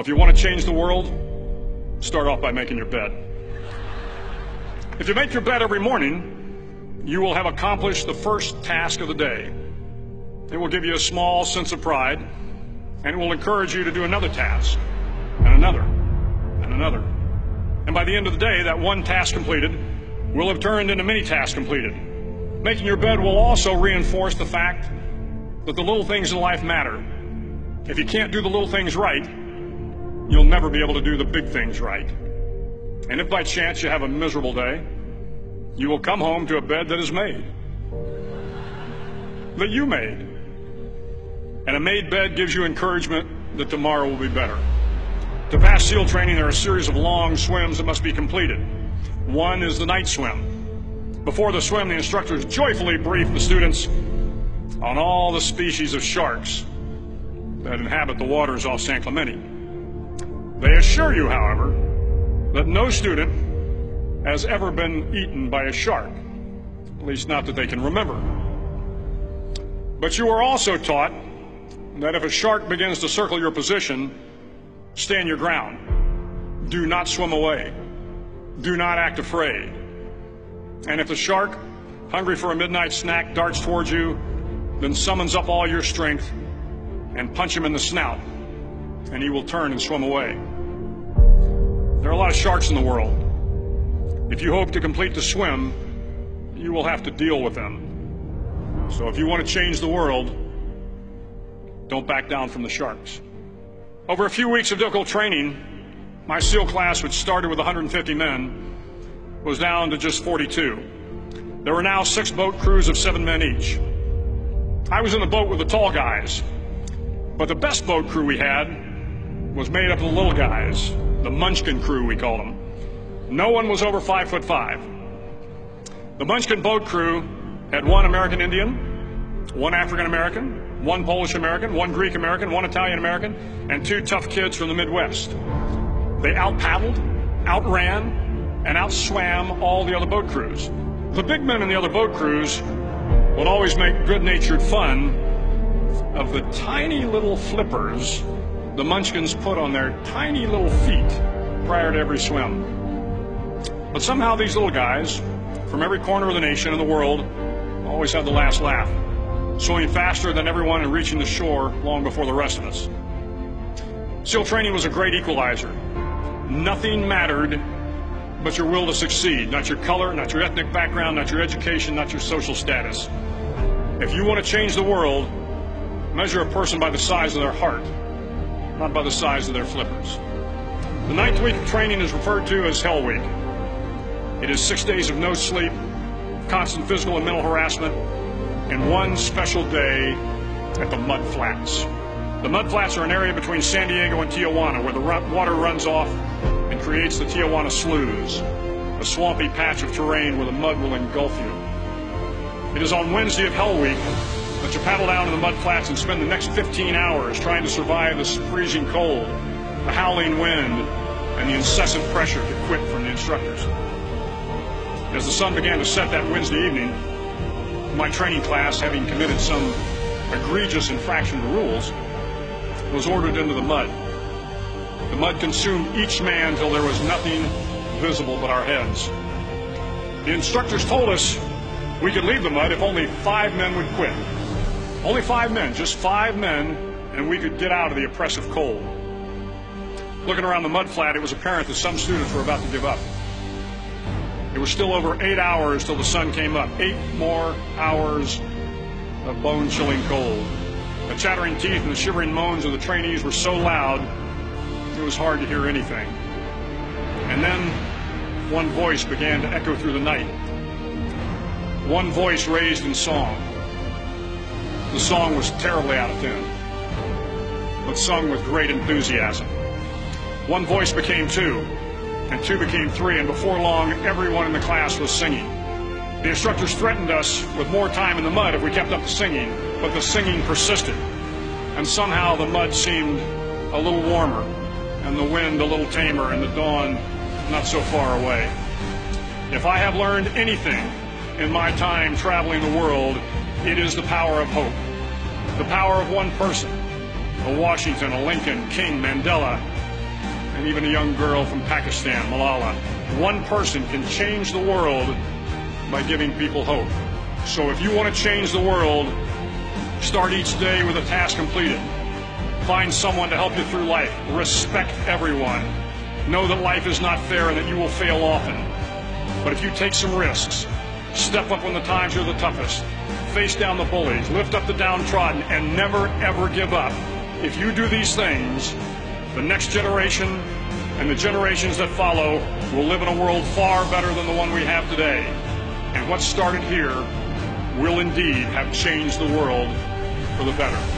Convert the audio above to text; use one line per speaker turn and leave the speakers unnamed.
if you want to change the world, start off by making your bed. If you make your bed every morning, you will have accomplished the first task of the day. It will give you a small sense of pride, and it will encourage you to do another task, and another, and another. And by the end of the day, that one task completed will have turned into many tasks completed. Making your bed will also reinforce the fact that the little things in life matter. If you can't do the little things right, you'll never be able to do the big things right. And if by chance you have a miserable day, you will come home to a bed that is made, that you made. And a made bed gives you encouragement that tomorrow will be better. To pass SEAL training, there are a series of long swims that must be completed. One is the night swim. Before the swim, the instructors joyfully brief the students on all the species of sharks that inhabit the waters off San Clemente. They assure you, however, that no student has ever been eaten by a shark, at least not that they can remember. But you are also taught that if a shark begins to circle your position, stand your ground. Do not swim away. Do not act afraid. And if the shark, hungry for a midnight snack, darts towards you, then summons up all your strength and punch him in the snout, and he will turn and swim away. There are a lot of sharks in the world. If you hope to complete the swim, you will have to deal with them. So if you want to change the world, don't back down from the sharks. Over a few weeks of difficult training, my SEAL class, which started with 150 men, was down to just 42. There were now 6 boat crews of 7 men each. I was in the boat with the tall guys, but the best boat crew we had was made up of the little guys, the Munchkin crew, we called them. No one was over 5'5". The Munchkin boat crew had 1 American Indian, 1 African American, 1 Polish American, 1 Greek American, 1 Italian American, and 2 tough kids from the Midwest. They out-paddled, outran, and outswam all the other boat crews. The big men in the other boat crews would always make good-natured fun of the tiny little flippers the Munchkins put on their tiny little feet prior to every swim. But somehow these little guys from every corner of the nation and the world always had the last laugh, swimming faster than everyone and reaching the shore long before the rest of us. SEAL training was a great equalizer. Nothing mattered but your will to succeed, not your color, not your ethnic background, not your education, not your social status. If you want to change the world, measure a person by the size of their heart, not by the size of their flippers. The 9th week of training is referred to as Hell Week. It is 6 days of no sleep, constant physical and mental harassment, and 1 special day at the Mud Flats. The Mud Flats are an area between San Diego and Tijuana where the water runs off and creates the Tijuana Sloughs, a swampy patch of terrain where the mud will engulf you. It is on Wednesday of Hell Week that you paddle down to the Mud Flats and spend the next 15 hours trying to survive the freezing cold, the howling wind, and the incessant pressure to quit from the instructors. As the sun began to set that Wednesday evening, my training class, having committed some egregious infraction to rules, was ordered into the mud. The mud consumed each man till there was nothing visible but our heads. The instructors told us we could leave the mud if only 5 men would quit. Only 5 men, just 5 men, and we could get out of the oppressive cold. Looking around the mud flat, it was apparent that some students were about to give up. It was still over 8 hours till the sun came up. 8 more hours of bone-chilling cold. The chattering teeth and the shivering moans of the trainees were so loud, it was hard to hear anything. And then one voice began to echo through the night. One voice raised in song. The song was terribly out of tune, but sung with great enthusiasm. One voice became 2, and 2 became 3, and before long, everyone in the class was singing. The instructors threatened us with more time in the mud if we kept up the singing, but the singing persisted, and somehow the mud seemed a little warmer, and the wind a little tamer, and the dawn not so far away. If I have learned anything in my time traveling the world, it is the power of hope. The power of one person, a Washington, a Lincoln, King, Mandela, and even a young girl from Pakistan, Malala. One person can change the world by giving people hope. So if you want to change the world, start each day with a task completed. Find someone to help you through life. Respect everyone. Know that life is not fair and that you will fail often. But if you take some risks, step up when the times are the toughest, face down the bullies, lift up the downtrodden, and never ever give up. If you do these things, the next generation and the generations that follow will live in a world far better than the one we have today. And what started here will indeed have changed the world for the better.